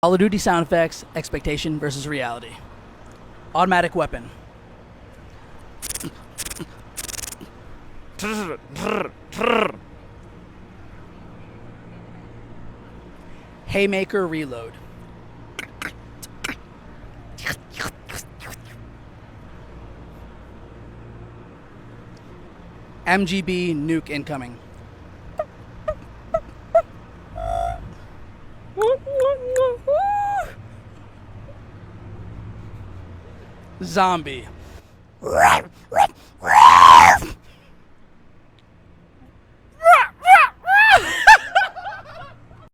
Call of Duty sound effects, expectation versus reality. Automatic weapon. Haymaker reload. MGB nuke incoming. Zombie.